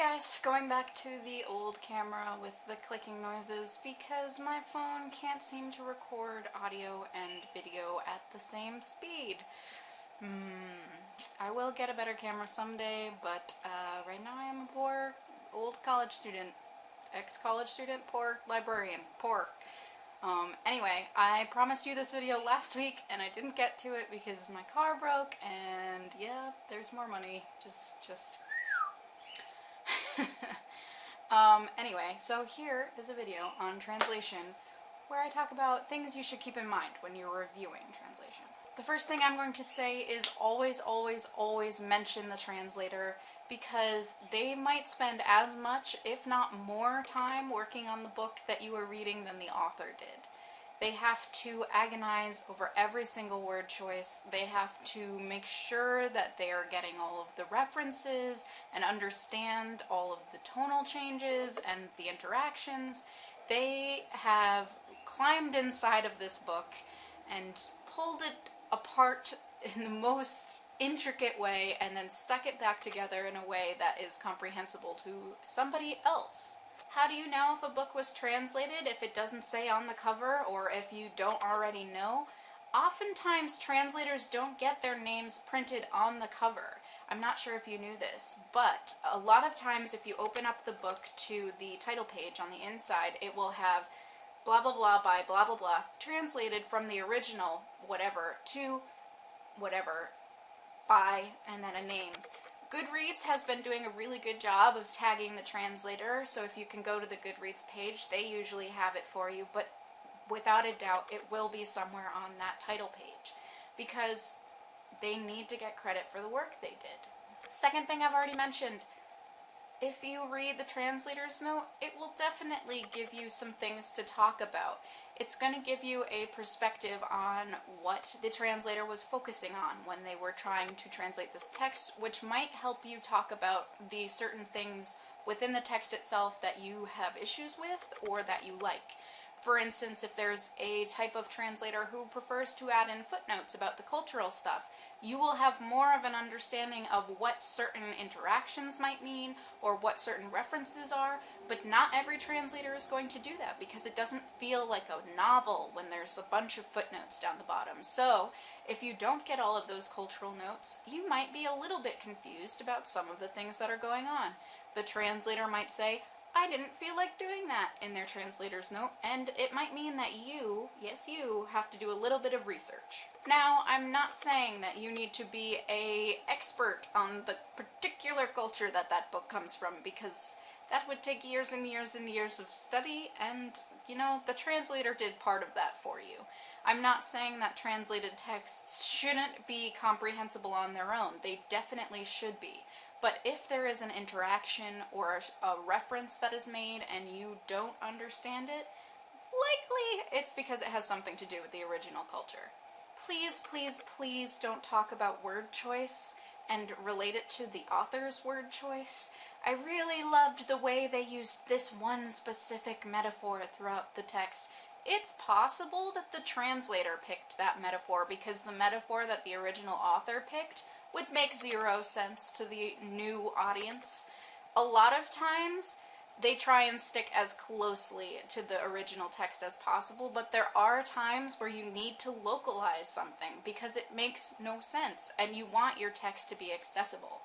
Guys, going back to the old camera with the clicking noises because my phone can't seem to record audio and video at the same speed. I will get a better camera someday, but right now I am a poor old college student, ex-college student, poor librarian, poor. Anyway, I promised you this video last week and I didn't get to it because my car broke, and yeah, there's more money, just anyway, so here is a video on translation where I talk about things you should keep in mind when you're reviewing translation. The first thing I'm going to say is always mention the translator, because they might spend as much, if not more, time working on the book that you are reading than the author did. They have to agonize over every single word choice. They have to make sure that they are getting all of the references and understand all of the tonal changes and the interactions. They have climbed inside of this book and pulled it apart in the most intricate way and then stuck it back together in a way that is comprehensible to somebody else. How do you know if a book was translated if it doesn't say on the cover, or if you don't already know? Oftentimes translators don't get their names printed on the cover. I'm not sure if you knew this, but a lot of times if you open up the book to the title page on the inside, it will have blah blah blah by blah blah blah, translated from the original whatever to whatever by, and then a name. Goodreads has been doing a really good job of tagging the translator, so if you can go to the Goodreads page, they usually have it for you, but without a doubt it will be somewhere on that title page, because they need to get credit for the work they did. Second thing I've already mentioned, if you read the translator's note, it will definitely give you some things to talk about. It's going to give you a perspective on what the translator was focusing on when they were trying to translate this text, which might help you talk about the certain things within the text itself that you have issues with or that you like. For instance, if there's a type of translator who prefers to add in footnotes about the cultural stuff, you will have more of an understanding of what certain interactions might mean or what certain references are, but not every translator is going to do that because it doesn't feel like a novel when there's a bunch of footnotes down the bottom. So if you don't get all of those cultural notes, you might be a little bit confused about some of the things that are going on. The translator might say, "I didn't feel like doing that," in their translator's note, and it might mean that you, yes you, have to do a little bit of research. Now, I'm not saying that you need to be an expert on the particular culture that that book comes from, because that would take years and years and years of study, and, you know, the translator did part of that for you. I'm not saying that translated texts shouldn't be comprehensible on their own. They definitely should be. But if there is an interaction or a reference that is made and you don't understand it, likely it's because it has something to do with the original culture. Please don't talk about word choice and relate it to the author's word choice. I really loved the way they used this one specific metaphor throughout the text. It's possible that the translator picked that metaphor because the metaphor that the original author picked would make zero sense to the new audience. A lot of times they try and stick as closely to the original text as possible, but there are times where you need to localize something because it makes no sense and you want your text to be accessible.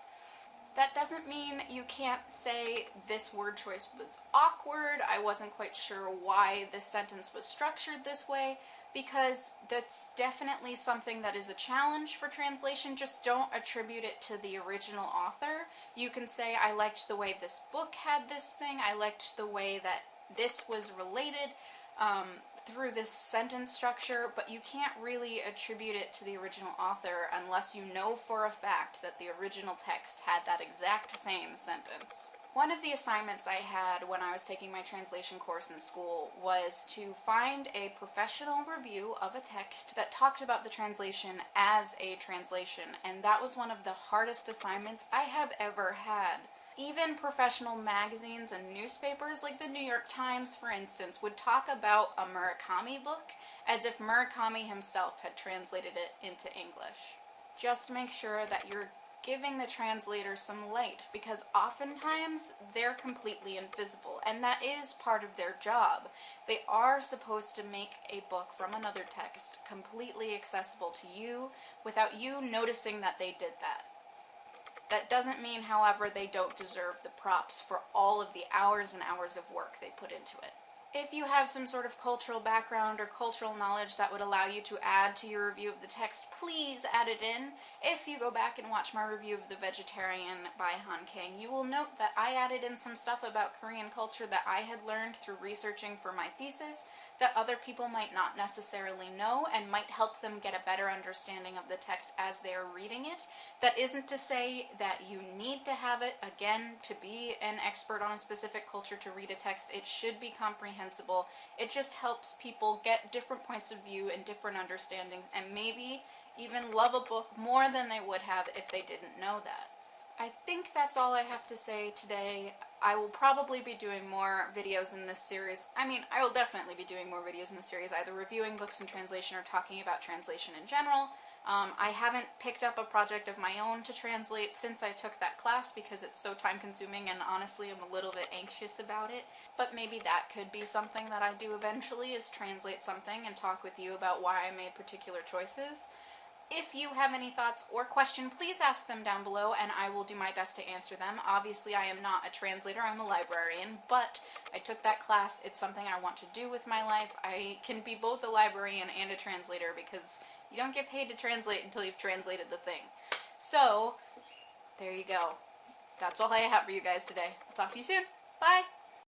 That doesn't mean you can't say this word choice was awkward, I wasn't quite sure why this sentence was structured this way, because that's definitely something that is a challenge for translation. Just don't attribute it to the original author. You can say, I liked the way this book had this thing, I liked the way that this was related through this sentence structure, but you can't really attribute it to the original author unless you know for a fact that the original text had that exact same sentence. One of the assignments I had when I was taking my translation course in school was to find a professional review of a text that talked about the translation as a translation, and that was one of the hardest assignments I have ever had. Even professional magazines and newspapers like the New York Times, for instance, would talk about a Murakami book as if Murakami himself had translated it into English. Just make sure that you're giving the translator some light, because oftentimes they're completely invisible, and that is part of their job. They are supposed to make a book from another text completely accessible to you without you noticing that they did that. That doesn't mean, however, they don't deserve the props for all of the hours and hours of work they put into it. If you have some sort of cultural background or cultural knowledge that would allow you to add to your review of the text, please add it in. If you go back and watch my review of The Vegetarian by Han Kang, you will note that I added in some stuff about Korean culture that I had learned through researching for my thesis that other people might not necessarily know and might help them get a better understanding of the text as they are reading it. That isn't to say that you need to have it, again, to be an expert on a specific culture to read a text. It should be comprehensible. It just helps people get different points of view and different understanding, and maybe even love a book more than they would have if they didn't know that. I think that's all I have to say today. I will probably be doing more videos in this series. I mean, I will definitely be doing more videos in this series, either reviewing books in translation or talking about translation in general. I haven't picked up a project of my own to translate since I took that class because it's so time consuming, and honestly I'm a little bit anxious about it. But maybe that could be something that I do eventually, is translate something and talk with you about why I made particular choices. If you have any thoughts or questions, please ask them down below and I will do my best to answer them. Obviously, I am not a translator, I'm a librarian, but I took that class. It's something I want to do with my life. I can be both a librarian and a translator because you don't get paid to translate until you've translated the thing. So, there you go. That's all I have for you guys today. I'll talk to you soon. Bye!